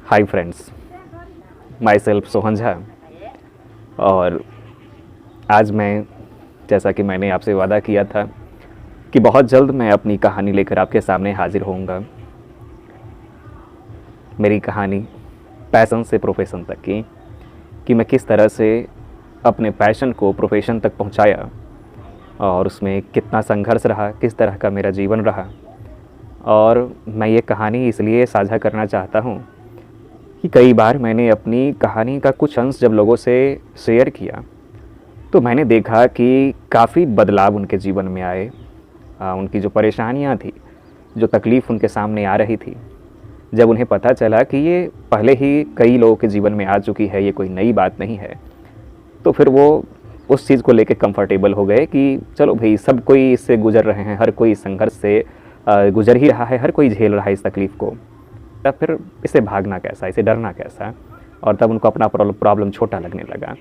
Hi friends, my self Sohan Jha. और आज मैं, जैसा कि मैंने आपसे वादा किया था कि बहुत जल्द मैं अपनी कहानी लेकर आपके सामने हाजिर होऊंगा। मेरी कहानी पैशन से प्रोफेशन तक की, कि मैं किस तरह से अपने पैशन को प्रोफेशन तक पहुंचाया और उसमें कितना संघर्ष रहा, किस तरह का मेरा जीवन रहा। और मैं ये कहानी इसलिए साझा करना चाहता हूँ कि कई बार मैंने अपनी कहानी का कुछ अंश जब लोगों से शेयर किया तो मैंने देखा कि काफ़ी बदलाव उनके जीवन में आए। उनकी जो परेशानियाँ थी, जो तकलीफ़ उनके सामने आ रही थी, जब उन्हें पता चला कि ये पहले ही कई लोगों के जीवन में आ चुकी है, ये कोई नई बात नहीं है, तो फिर वो उस चीज़ को लेके कंफर्टेबल हो गए कि चलो भाई, सब कोई इससे गुजर रहे हैं, हर कोई इस संघर्ष से गुजर ही रहा है, हर कोई झेल रहा है इस तकलीफ़ को। तब फिर इसे भागना कैसा, इसे डरना कैसा। और तब उनको अपना प्रॉब्लम छोटा लगने लगा।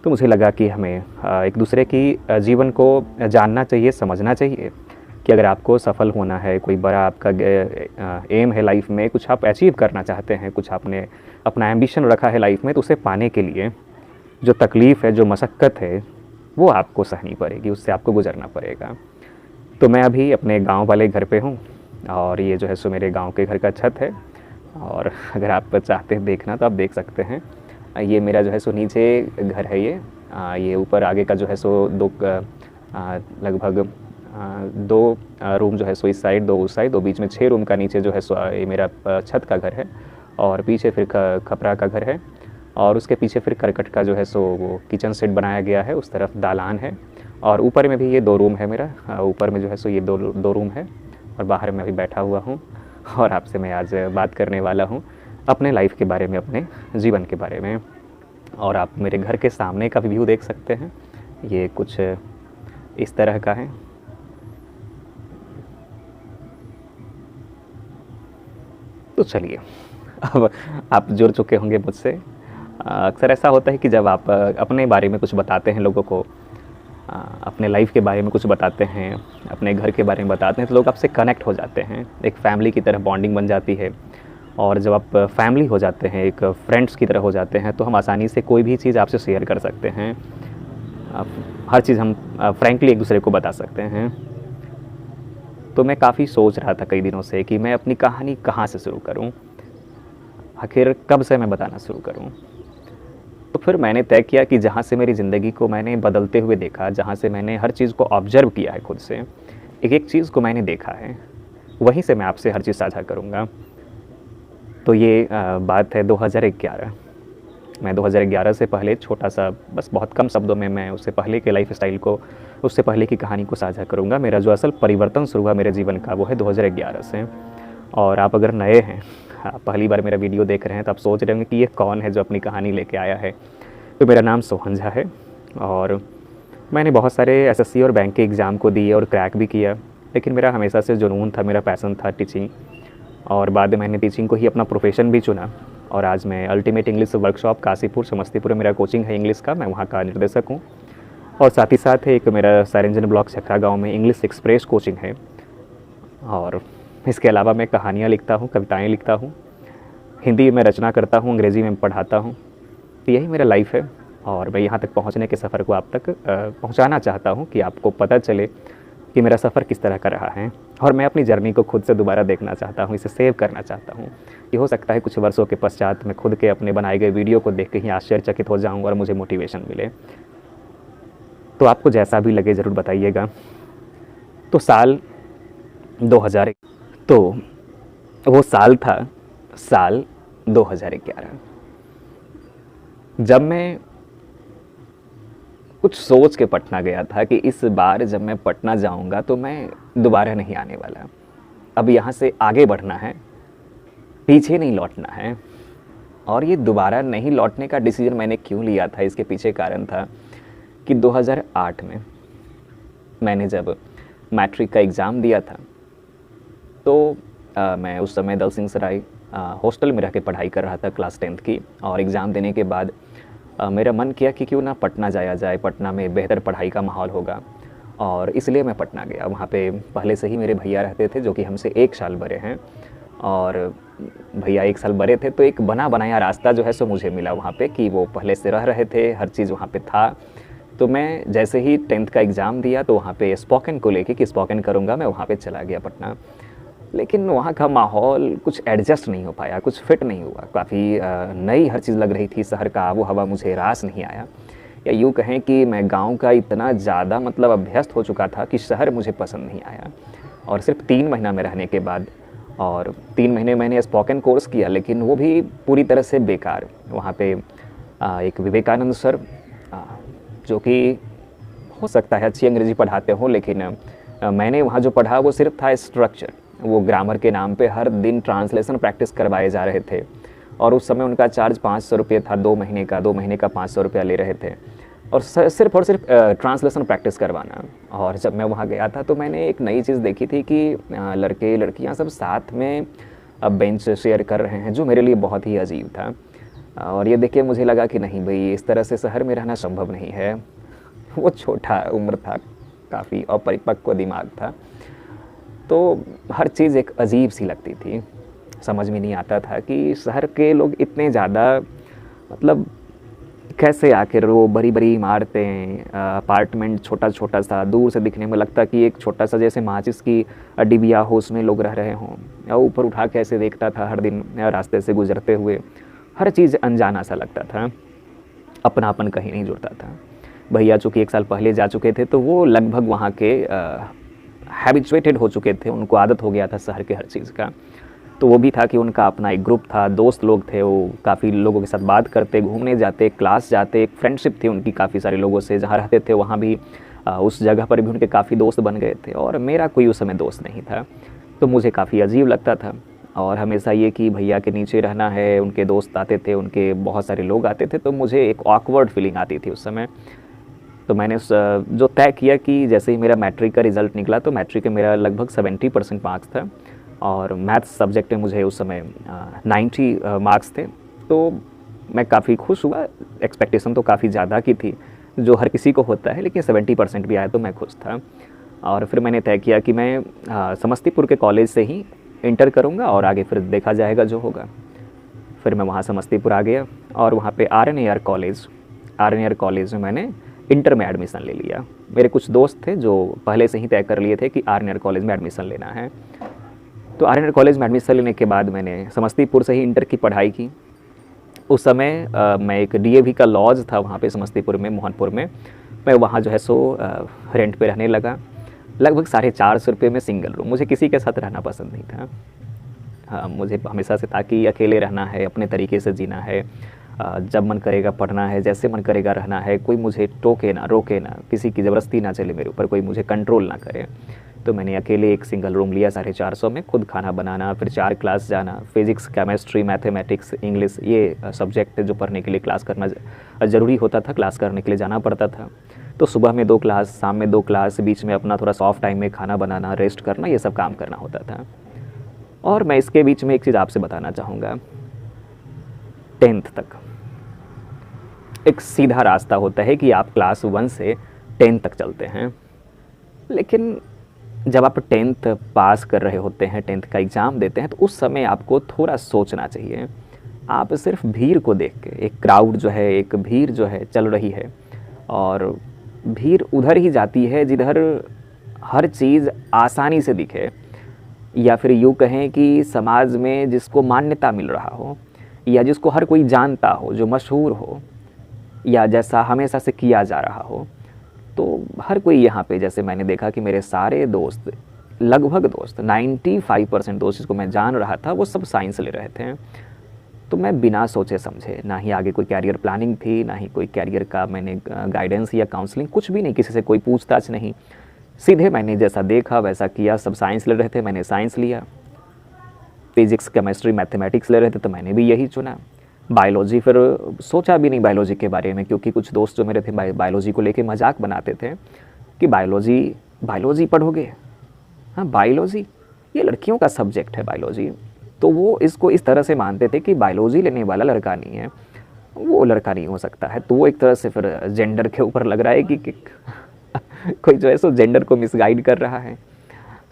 तो मुझे लगा कि हमें एक दूसरे की जीवन को जानना चाहिए, समझना चाहिए कि अगर आपको सफल होना है, कोई बड़ा आपका एम है लाइफ में, कुछ आप अचीव करना चाहते हैं, कुछ आपने अपना एम्बिशन रखा है लाइफ में, तो उसे पाने के लिए जो तकलीफ़ है, जो मशक्क़त है, वो आपको सहनी पड़ेगी, उससे आपको गुजरना पड़ेगा। तो मैं अभी अपने गाँव वाले घर पे हूँ और ये जो है सो मेरे गाँव के घर का छत है। और अगर आप चाहते हैं देखना तो आप देख सकते हैं। ये मेरा जो है सो नीचे घर है। ये ऊपर आगे का जो है सो लगभग 2 रूम जो है सो इस साइड, 2 उस साइड, 2 बीच में 6 रूम का नीचे जो है सो ये मेरा छत का घर है। और पीछे फिर खपरा का घर है और उसके पीछे फिर करकट का जो है सो वो किचन सेट बनाया गया है, उस तरफ दालान है। और ऊपर में भी ये 2 रूम है मेरा। ऊपर में जो है सो ये दो रूम है और बाहर में अभी बैठा हुआ हूँ और आपसे मैं आज बात करने वाला हूँ अपने लाइफ के बारे में, अपने जीवन के बारे में। और आप मेरे घर के सामने का व्यू देख सकते हैं, ये कुछ इस तरह का है। तो चलिए, अब आप जुड़ चुके होंगे मुझसे। अक्सर ऐसा होता है कि जब आप अपने बारे में कुछ बताते हैं लोगों को, अपने लाइफ के बारे में कुछ बताते हैं, अपने घर के बारे में बताते हैं, तो लोग आपसे कनेक्ट हो जाते हैं। एक फैमिली की तरह बॉन्डिंग बन जाती है। और जब आप फैमिली हो जाते हैं, एक फ्रेंड्स की तरह हो जाते हैं, तो हम आसानी से कोई भी चीज़ आपसे शेयर कर सकते हैं। हर चीज़ हम फ्रैंकली एक दूसरे को बता सकते हैं। तो मैं काफ़ी सोच रहा था कई दिनों से कि मैं अपनी कहानी कहाँ से शुरू करूँ, आखिर कब से मैं बताना शुरू करूँ। तो फिर मैंने तय किया कि जहाँ से मेरी ज़िंदगी को मैंने बदलते हुए देखा, जहाँ से मैंने हर चीज़ को ऑब्ज़र्व किया है खुद से, एक-एक चीज़ को मैंने देखा है, वहीं से मैं आपसे हर चीज़ साझा करूँगा। तो ये बात है 2011। मैं 2011 से पहले छोटा-सा, बस बहुत कम शब्दों में मैं उससे पहले के लाइफ़स्टाइल को, उससे पहले की कहानी को साझा करूँगा। मेरा जो असल परिवर्तन शुरू हुआ मेरे जीवन का, वो है 2011 से। और आप अगर नए हैं, आप पहली बार मेरा वीडियो देख रहे हैं, तो आप सोच रहे होंगे कि ये कौन है जो अपनी कहानी लेके आया है। तो मेरा नाम सोहन झा है और मैंने बहुत सारे एसएससी और बैंक के एग्ज़ाम को दिए और क्रैक भी किया। लेकिन मेरा हमेशा से जुनून था, मेरा पैशन था टीचिंग। और बाद में मैंने टीचिंग को ही अपना प्रोफेशन भी चुना। और आज मैं ultimate English workshop Kashipur Samastipur में मेरा कोचिंग है इंग्लिश का, मैं वहाँ का निर्देशक हूँ। और साथ ही साथ एक मेरा सारंजन ब्लॉक छखरा गाँव में इंग्लिश एक्सप्रेस कोचिंग है। और इसके अलावा मैं कहानियाँ लिखता हूँ, कविताएँ लिखता हूँ, हिंदी में रचना करता हूँ, अंग्रेज़ी में पढ़ाता हूँ। तो यही मेरा लाइफ है और मैं यहाँ तक पहुँचने के सफ़र को आप तक पहुँचाना चाहता हूँ कि आपको पता चले कि मेरा सफ़र किस तरह का रहा है। और मैं अपनी जर्नी को खुद से दोबारा देखना चाहता हूँ, इसे सेव करना चाहता हूँ। ये हो सकता है कुछ वर्षों के पश्चात मैं खुद के अपने बनाए गए वीडियो को देख के ही आश्चर्यचकित हो जाऊँ और मुझे मोटिवेशन मिले। तो आपको जैसा भी लगे ज़रूर बताइएगा। तो साल 2000, तो वो साल था साल 2011, जब मैं कुछ सोच के पटना गया था कि इस बार जब मैं पटना जाऊंगा तो मैं दोबारा नहीं आने वाला। अब यहाँ से आगे बढ़ना है, पीछे नहीं लौटना है। और ये दोबारा नहीं लौटने का डिसीजन मैंने क्यों लिया था, इसके पीछे कारण था कि 2008 में मैंने जब मैट्रिक का एग्ज़ाम दिया था, तो मैं उस समय दल सिंह सराय हॉस्टल में रह के पढ़ाई कर रहा था क्लास 10th की। और एग्ज़ाम देने के बाद मेरा मन किया कि क्यों ना पटना जाया जाए, पटना में बेहतर पढ़ाई का माहौल होगा। और इसलिए मैं पटना गया। वहाँ पे पहले से ही मेरे भैया रहते थे जो कि हमसे 1 साल बड़े हैं। और भैया 1 साल बड़े थे, तो एक बना बनाया रास्ता जो है सो मुझे मिला वहाँ पे कि वो पहले से रह रहे थे, हर चीज़ वहाँ पे था। तो मैं जैसे ही 10th का एग्ज़ाम दिया तो वहाँ पे स्पोकन को लेके कि स्पोकन करूँगा, मैं वहाँ पे चला गया पटना। लेकिन वहाँ का माहौल कुछ एडजस्ट नहीं हो पाया, कुछ फिट नहीं हुआ। काफ़ी नई हर चीज़ लग रही थी, शहर का आबो हवा मुझे रास नहीं आया, या यूँ कहें कि मैं गाँव का इतना ज़्यादा मतलब अभ्यस्त हो चुका था कि शहर मुझे पसंद नहीं आया। और सिर्फ 3 महीना में रहने के बाद, और 3 महीने मैंने स्पोकन कोर्स किया, लेकिन वो भी पूरी तरह से बेकार। वहाँ पे एक विवेकानंद सर, जो कि हो सकता है अच्छी अंग्रेज़ी पढ़ाते हों, लेकिन मैंने वहाँ जो पढ़ा वो सिर्फ था स्ट्रक्चर। वो ग्रामर के नाम पे हर दिन ट्रांसलेशन प्रैक्टिस करवाए जा रहे थे, और उस समय उनका चार्ज 500 रुपये था 2 महीने का, 2 महीने का 500 रुपया ले रहे थे, और सिर्फ ट्रांसलेशन प्रैक्टिस करवाना। और जब मैं वहाँ गया था तो मैंने एक नई चीज़ देखी थी कि लड़के लड़कियाँ सब साथ में बेंच शेयर कर रहे हैं, जो मेरे लिए बहुत ही अजीब था। और ये देख के मुझे लगा कि नहीं भाई, इस तरह से शहर में रहना संभव नहीं है। वो छोटा उम्र था, काफ़ी अपरिपक्व दिमाग था, तो हर चीज़ एक अजीब सी लगती थी। समझ में नहीं आता था कि शहर के लोग इतने ज़्यादा मतलब कैसे आखिर वो बड़ी बड़ी इमारतें, अपार्टमेंट छोटा छोटा सा, दूर से दिखने में लगता कि एक छोटा सा जैसे माचिस की डिबिया हो, उसमें लोग रह रहे हों। या ऊपर उठा के ऐसे देखता था हर दिन रास्ते से गुजरते हुए, हर चीज़ अनजाना सा लगता था, अपनापन कहीं नहीं जुड़ता था। भैया चूँकि 1 साल पहले जा चुके थे, तो वो लगभग वहाँ के हैबिचुएटेड हो चुके थे, उनको आदत हो गया था शहर के हर चीज़ का। तो वो भी था कि उनका अपना एक ग्रुप था, दोस्त लोग थे, वो काफ़ी लोगों के साथ बात करते, घूमने जाते, क्लास जाते, एक फ्रेंडशिप थी उनकी काफ़ी सारे लोगों से। जहाँ रहते थे वहाँ भी उस जगह पर भी उनके काफ़ी दोस्त बन गए थे, और मेरा कोई उस समय दोस्त नहीं था। तो मुझे काफ़ी अजीब लगता था, और हमेशा ये कि भैया के नीचे रहना है, उनके दोस्त आते थे, उनके बहुत सारे लोग आते थे, तो मुझे एक ऑकवर्ड फीलिंग आती थी उस समय। तो मैंने जो तय किया कि जैसे ही मेरा मैट्रिक का रिज़ल्ट निकला, तो मैट्रिक का मेरा लगभग 70% मार्क्स था, और मैथ्स सब्जेक्ट में मुझे उस समय 90 मार्क्स थे। तो मैं काफ़ी खुश हुआ, एक्सपेक्टेशन तो काफ़ी ज़्यादा की थी, जो हर किसी को होता है, लेकिन 70% भी आया तो मैं खुश था। और फिर मैंने तय किया कि मैं समस्तीपुर के कॉलेज से ही इंटर करूँगा, और आगे फिर देखा जाएगा जो होगा। फिर मैं वहाँ समस्तीपुर आ गया, और वहाँ पे R N A R college में मैंने इंटर में एडमिशन ले लिया। मेरे कुछ दोस्त थे जो पहले से ही तय कर लिए थे कि R N A R college में एडमिशन लेना है। तो R N A R college में एडमिशन लेने के बाद मैंने समस्तीपुर से ही इंटर की पढ़ाई की। उस समय मैं एक DAV का लॉज था वहाँ पे समस्तीपुर में, मोहनपुर में, मैं वहाँ जो है सो रेंट पे रहने लगा। लगभग 450 रुपये में सिंगल रूम। मुझे किसी के साथ रहना पसंद नहीं था। हाँ, मुझे हमेशा से था कि अकेले रहना है, अपने तरीके से जीना है, जब मन करेगा पढ़ना है, जैसे मन करेगा रहना है, कोई मुझे टोके ना, रोके ना, किसी की ज़बरदस्ती ना चले मेरे ऊपर, कोई मुझे कंट्रोल ना करे। तो मैंने अकेले एक सिंगल रूम लिया 450 में, खुद खाना बनाना, फिर 4 क्लास जाना, फिज़िक्स, केमिस्ट्री, मैथमेटिक्स, इंग्लिश, ये सब्जेक्ट जो पढ़ने के लिए क्लास करना ज़रूरी होता था, क्लास करने के लिए जाना पड़ता था। तो सुबह में 2 क्लास, शाम में 2 क्लास, बीच में अपना थोड़ा ऑफ टाइम में खाना बनाना, रेस्ट करना, ये सब काम करना होता था। और मैं इसके बीच में एक चीज़ आपसे बताना चाहूँगा, 10th तक एक सीधा रास्ता होता है कि आप क्लास 1 से 10 तक चलते हैं, लेकिन जब आप 10th पास कर रहे होते हैं, 10th का एग्ज़ाम देते हैं, तो उस समय आपको थोड़ा सोचना चाहिए। आप सिर्फ भीड़ को देख के, एक क्राउड जो है, एक भीड़ जो है चल रही है, और भीड़ उधर ही जाती है जिधर हर चीज़ आसानी से दिखे, या फिर यूँ कहें कि समाज में जिसको मान्यता मिल रहा हो, या जिसको हर कोई जानता हो, जो मशहूर हो, या जैसा हमेशा से किया जा रहा हो। तो हर कोई यहाँ पे, जैसे मैंने देखा कि मेरे सारे दोस्त, लगभग दोस्त 95% दोस्त जिसको मैं जान रहा था, वो सब साइंस ले रहे थे। तो मैं बिना सोचे समझे, ना ही आगे कोई कैरियर प्लानिंग थी, ना ही कोई कैरियर का मैंने गाइडेंस या काउंसलिंग, कुछ भी नहीं, किसी से कोई पूछताछ नहीं, सीधे मैंने जैसा देखा वैसा किया। सब साइंस ले रहे थे, मैंने साइंस लिया। फिज़िक्स, केमिस्ट्री, मैथमेटिक्स ले रहे थे, तो मैंने भी यही चुना। बायोलॉजी फिर सोचा भी नहीं बायोलॉजी के बारे में, क्योंकि कुछ दोस्त जो मेरे थे बायोलॉजी को लेके मजाक बनाते थे कि बायोलॉजी पढ़ोगे, हाँ बायोलॉजी ये लड़कियों का सब्जेक्ट है बायोलॉजी। तो वो इसको इस तरह से मानते थे कि बायोलॉजी लेने वाला लड़का नहीं है, वो लड़का नहीं हो सकता है। तो वो एक तरह से फिर जेंडर के ऊपर लग रहा है कि कोई जो है सो जेंडर को मिसगाइड कर रहा है।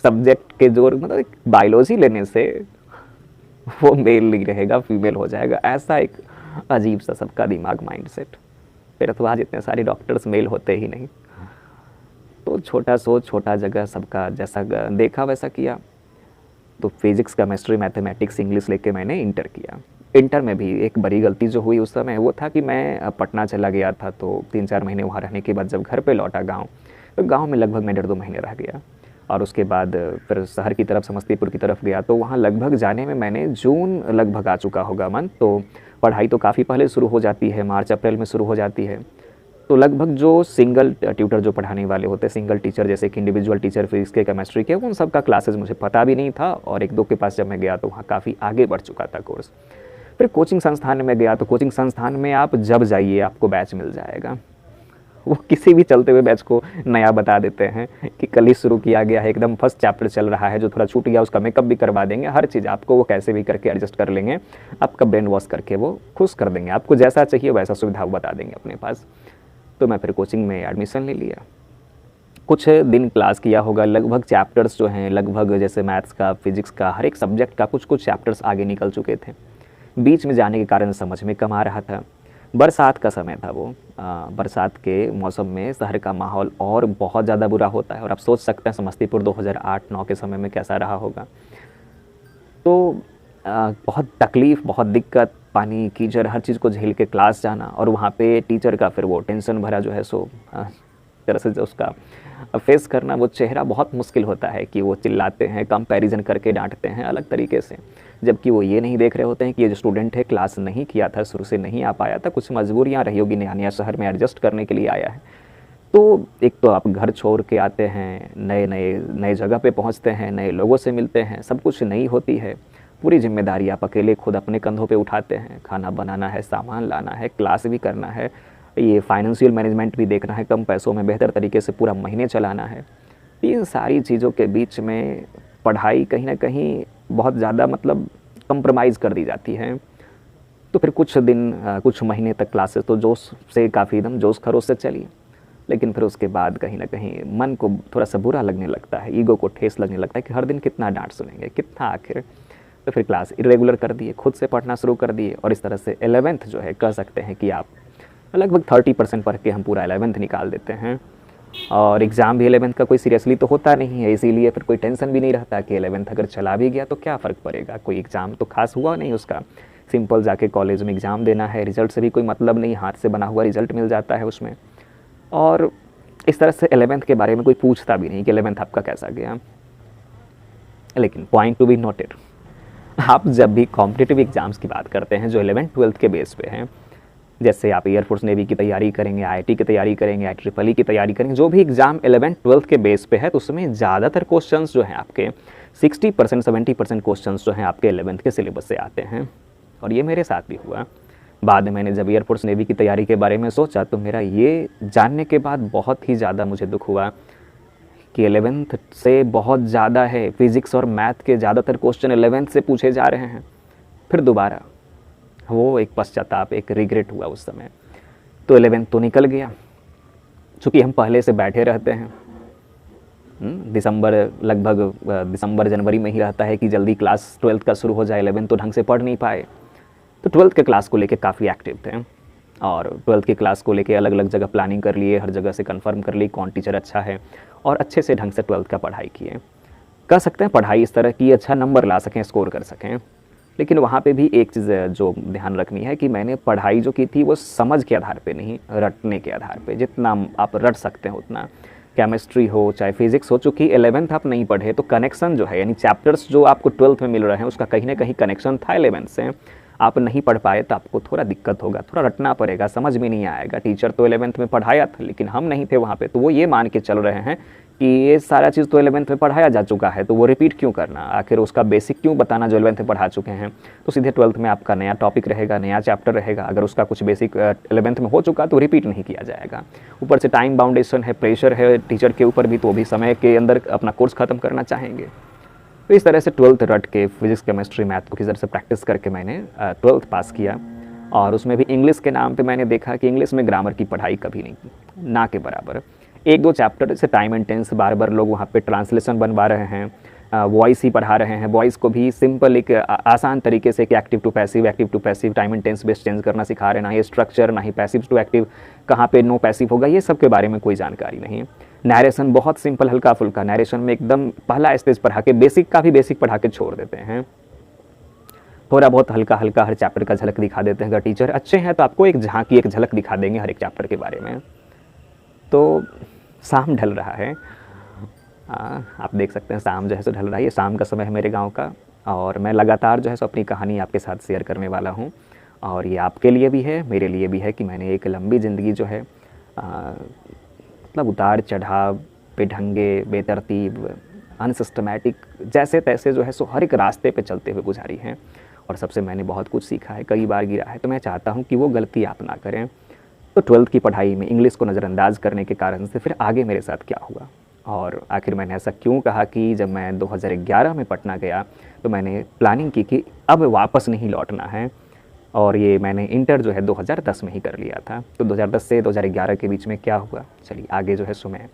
सब्जेक्ट के जोर, मतलब बायोलॉजी लेने से वो मेल नहीं रहेगा, फीमेल हो जाएगा। ऐसा एक अजीब सा सबका दिमाग माइंड सेट। फिर तो आज इतने सारे डॉक्टर्स मेल होते ही नहीं। तो छोटा सोच छोटा जगह, सबका जैसा देखा वैसा किया। तो फिज़िक्स, केमिस्ट्री, मैथमेटिक्स, इंग्लिश लेके मैंने इंटर किया। इंटर में भी एक बड़ी गलती जो हुई उस समय वो था कि मैं पटना चला गया था। तो 3-4 महीने वहाँ रहने के बाद जब घर पे लौटा गाँव, तो गाँव में लगभग मैं 1.5-2 महीने रह गया। और उसके बाद फिर शहर की तरफ, समस्तीपुर की तरफ गया। तो वहाँ लगभग जाने में मैंने जून लगभग आ चुका होगा मंथ। तो पढ़ाई तो काफ़ी पहले शुरू हो जाती है, मार्च अप्रैल में शुरू हो जाती है। तो लगभग जो सिंगल ट्यूटर जो पढ़ाने वाले होते हैं, सिंगल टीचर, जैसे कि इंडिविजुअल टीचर फिजिक्स के, केमिस्ट्री के, उन सब का क्लासेस मुझे पता भी नहीं था। और 1-2 के पास जब मैं गया तो वहाँ काफ़ी आगे बढ़ चुका था कोर्स। फिर कोचिंग संस्थान में गया। तो कोचिंग संस्थान में आप जब जाइए आपको बैच मिल जाएगा। वो किसी भी चलते हुए बैच को नया बता देते हैं कि कल ही शुरू किया गया है, एकदम फर्स्ट चैप्टर चल रहा है, जो थोड़ा छूट गया उसका मेकअप भी करवा देंगे, हर चीज़ आपको वो कैसे भी करके एडजस्ट कर लेंगे, आपका ब्रेन वॉश करके वो खुश कर देंगे, आपको जैसा चाहिए वैसा सुविधा वो बता देंगे अपने पास। तो मैं फिर कोचिंग में एडमिशन ले लिया। कुछ दिन क्लास किया होगा, लगभग चैप्टर्स जो हैं, लगभग जैसे मैथ्स का, फिजिक्स का, हर एक सब्जेक्ट का कुछ कुछ चैप्टर्स आगे निकल चुके थे। बीच में जाने के कारण समझ में कम आ रहा था। बरसात का समय था वो। बरसात के मौसम में शहर का माहौल और बहुत ज़्यादा बुरा होता है। और आप सोच सकते हैं समस्तीपुर 2008-9 के समय में कैसा रहा होगा। तो बहुत तकलीफ़, बहुत दिक्कत, पानी, कीचड़, हर चीज़ को झेल के क्लास जाना। और वहाँ पे टीचर का फिर वो टेंशन भरा जो है सो तरह से जो उसका फेस करना, वो चेहरा बहुत मुश्किल होता है कि वो चिल्लाते हैं, कंपैरिजन करके डांटते हैं अलग तरीके से। जबकि वो ये नहीं देख रहे होते हैं कि ये जो स्टूडेंट है क्लास नहीं किया था, शुरू से नहीं आ पाया था, कुछ मजबूरियाँ रही होगी, नया नया शहर में एडजस्ट करने के लिए आया है। तो एक तो आप घर छोड़ के आते हैं, नए जगह पे पहुंचते हैं, नए लोगों से मिलते हैं, सब कुछ नई होती है। पूरी जिम्मेदारी आप अकेले खुद अपने कंधों पे उठाते हैं। खाना बनाना है, सामान लाना है, क्लास भी करना है, ये फाइनेंशियल मैनेजमेंट भी देखना है, कम पैसों में बेहतर तरीके से पूरा महीने चलाना है। इन सारी चीज़ों के बीच में पढ़ाई कहीं ना कहीं बहुत ज़्यादा मतलब कंप्रोमाइज़ कर दी जाती है। तो फिर कुछ दिन, कुछ महीने तक क्लासेस तो जोश से, काफ़ी एकदम जोश खरोश से चली। लेकिन फिर उसके बाद कहीं ना कहीं मन को थोड़ा सा बुरा लगने लगता है, ईगो को ठेस लगने लगता है कि हर दिन कितना डांट सुनेंगे, कितना आखिर। तो फिर क्लास इरेगुलर कर दिए, खुद से पढ़ना शुरू कर दिए। और इस तरह से 11th जो है, कह सकते हैं कि आप लगभग 30% पढ़ के हम पूरा 11th निकाल देते हैं। और एग्ज़ाम भी 11th का कोई सीरियसली तो होता नहीं है, इसीलिए फिर कोई टेंशन भी नहीं रहता कि 11th अगर चला भी गया तो क्या फ़र्क पड़ेगा, कोई एग्ज़ाम तो खास हुआ नहीं उसका। सिंपल जाके कॉलेज में एग्ज़ाम देना है, रिज़ल्ट से भी कोई मतलब नहीं, हाथ से बना हुआ रिज़ल्ट मिल जाता है उसमें। और इस तरह से 11th के बारे में कोई पूछता भी नहीं कि 11th आपका कैसा गया। लेकिन पॉइंट टू बी नोटेड, आप जब भी कॉम्पिटिटिव एग्ज़ाम्स की बात करते हैं जो 11th-12th के बेस पे हैं, जैसे आप एयरफोर्स नेवी की तैयारी करेंगे, आईआईटी की तैयारी करेंगे, IEEE की तैयारी करेंगे, जो भी एग्ज़ाम 11th-12th के बेस पे है, तो उसमें ज़्यादातर क्वेश्चंस जो हैं आपके 60%, 70% क्वेश्चंस जो हैं आपके 11th के सिलेबस से आते हैं। और ये मेरे साथ भी हुआ। बाद में मैंने जब एयरफोर्स नेवी की तैयारी के बारे में सोचा तो मेरा ये जानने के बाद बहुत ही ज़्यादा मुझे दुख हुआ कि 11th से बहुत ज़्यादा है, फिज़िक्स और मैथ के ज़्यादातर क्वेश्चन 11th से पूछे जा रहे हैं। फिर दोबारा वो एक पश्चाताप, एक रिग्रेट हुआ उस समय। तो 11th तो निकल गया, चूँकि हम पहले से बैठे रहते हैं। दिसंबर, लगभग दिसंबर जनवरी में ही रहता है कि जल्दी क्लास 12th का शुरू हो जाए। 11th तो ढंग से पढ़ नहीं पाए, तो 12th के क्लास को लेके काफ़ी एक्टिव थे। और 12th की क्लास को लेके अलग अलग जगह प्लानिंग कर लिए, हर जगह से कंफर्म कर ली कौन टीचर अच्छा है, और अच्छे से ढंग से 12th का पढ़ाई किए। कह सकते हैं पढ़ाई इस तरह की अच्छा नंबर ला सकें, स्कोर कर सकें। लेकिन वहाँ पे भी एक चीज़ जो ध्यान रखनी है कि मैंने पढ़ाई जो की थी वो समझ के आधार पे नहीं, रटने के आधार पे। जितना आप रट सकते हैं उतना, केमिस्ट्री हो चाहे फिजिक्स हो, चूँकि 11th आप नहीं पढ़े तो कनेक्शन जो है, यानी चैप्टर्स जो आपको 12th में मिल रहे हैं उसका कहीं ना कहीं कनेक्शन था 11th से। आप नहीं पढ़ पाए तो आपको थोड़ा दिक्कत होगा, थोड़ा रटना पड़ेगा, समझ में नहीं आएगा। टीचर तो 11th में पढ़ाया था लेकिन हम नहीं थे वहाँ पे, तो वो ये मान के चल रहे हैं कि ये सारा चीज़ तो 11th में पढ़ाया जा चुका है, तो वो रिपीट क्यों करना, आखिर उसका बेसिक क्यों बताना जो 11th में पढ़ा चुके हैं। तो सीधे 12th में आपका नया टॉपिक रहेगा, नया चैप्टर रहेगा। अगर उसका कुछ बेसिक 11th में हो चुका तो रिपीट नहीं किया जाएगा। ऊपर से टाइम बाउंडेशन है, प्रेशर है टीचर के ऊपर भी, तो वो भी समय के अंदर अपना कोर्स ख़त्म करना चाहेंगे। तो इस तरह से 12th रट के फिजिक्स, केमिस्ट्री, मैथ को किस तरह से प्रैक्टिस करके मैंने 12th पास किया। और उसमें भी इंग्लिश के नाम पे मैंने देखा कि इंग्लिश में ग्रामर की पढ़ाई कभी नहीं की, ना के बराबर। 1-2 चैप्टर से टाइम एंड टेंस, बार बार लोग वहाँ पे ट्रांसलेशन बनवा रहे हैं, वॉइस ही पढ़ा रहे हैं, वॉइस को भी सिंपल एक आसान तरीके से कि active to passive time and tense based change करना सिखा रहे हैं, ना ही स्ट्रक्चर, ना ही पैसिव टू एक्टिव, कहाँ पे नो पैसिव होगा, ये सब के बारे में कोई जानकारी नहीं है। नरेशन बहुत सिंपल हल्का फुल्का, नरेशन में एकदम पहला स्टेज पढ़ा के बेसिक का भी बेसिक पढ़ा के छोड़ देते हैं। थोड़ा बहुत हल्का हल्का हर चैप्टर का झलक दिखा देते हैं। अगर टीचर अच्छे हैं तो आपको एक झांकी, एक झलक दिखा देंगे हर एक चैप्टर के बारे में। तो शाम ढल रहा है, आप देख सकते हैं शाम जो है सो ढल रहा है। ये शाम का समय है मेरे गांव का, और मैं लगातार जो है सो अपनी कहानी आपके साथ शेयर करने वाला हूं। और ये आपके लिए भी है, मेरे लिए भी है कि मैंने एक लंबी ज़िंदगी जो है मतलब उतार चढ़ाव, बेढंगे, बेतरतीब, अनसिस्टमैटिक, जैसे तैसे जो है सो हर एक रास्ते पे चलते हुए गुजारी है। और सबसे मैंने बहुत कुछ सीखा है, कई बार गिरा है। तो मैं चाहता हूँ कि वो गलती आप ना करें। तो 12th की पढ़ाई में इंग्लिश को नज़रअंदाज करने के कारण से फिर आगे मेरे साथ क्या हुआ, और आखिर मैंने ऐसा क्यों कहा कि जब मैं 2011 में पटना गया तो मैंने प्लानिंग की कि अब वापस नहीं लौटना है। और ये मैंने इंटर जो है 2010 में ही कर लिया था। तो 2010 से 2011 के बीच में क्या हुआ, चलिए आगे जो है सो मैं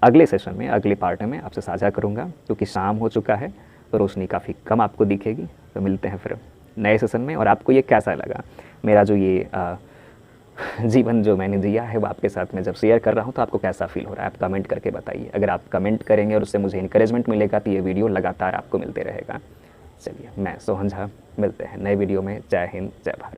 अगले सेशन में, अगले पार्ट में आपसे साझा करूँगा। क्योंकि शाम हो चुका है तो रोशनी काफ़ी कम आपको दिखेगी। तो मिलते हैं फिर नए सेशन में। और आपको ये कैसा लगा, मेरा जो ये जीवन जो मैंने जिया है वो आपके साथ में जब शेयर कर रहा हूँ तो आपको कैसा फील हो रहा है, आप कमेंट करके बताइए। अगर आप कमेंट करेंगे और उससे मुझे इंकरेजमेंट मिलेगा तो ये वीडियो लगातार आपको मिलते रहेगा। चलिए, मैं सोहन झा, मिलते हैं नए वीडियो में। जय हिंद, जय भारत।